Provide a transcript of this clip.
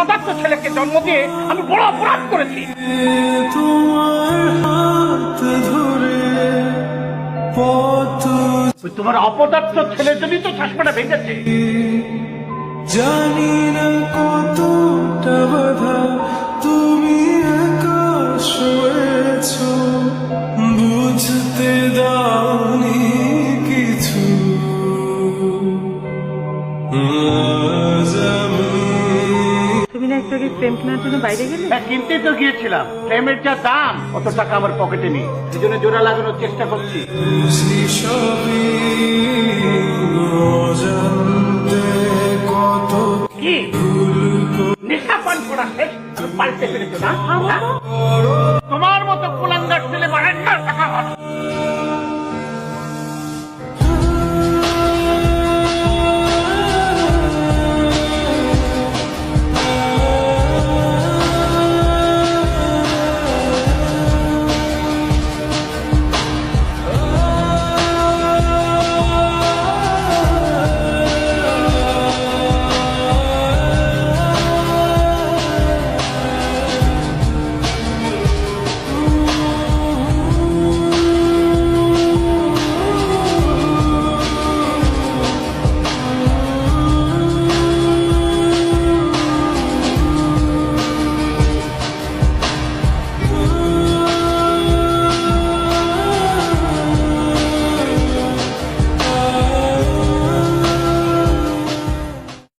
অপদার্থ ছেলেকে জন্ম দিয়ে আমি বড় অপরাধ করেছি। তোমার অপদার্থ ছেলের জন্যই তো চশমাটা ভেঙেছে। জানি না কতটা বাধা তুমি একা সয়েছ, বুঝতে দাওনি কিছু। তুমি না একটু আগে ফ্রেম কেনার জন্য বাইরে গেলে? হ্যাঁ, কিনতেই তো গিয়েছিলাম। ফ্রেমের যা দাম, অত টাকা আমার পকেটে নেই, এই জন্য জোড়া লাগানোর চেষ্টা করছি। বুঝি সবই অজান্তে কত কি নেশা পান করা শেষ, পাল্টে ফেলেছো না? বড়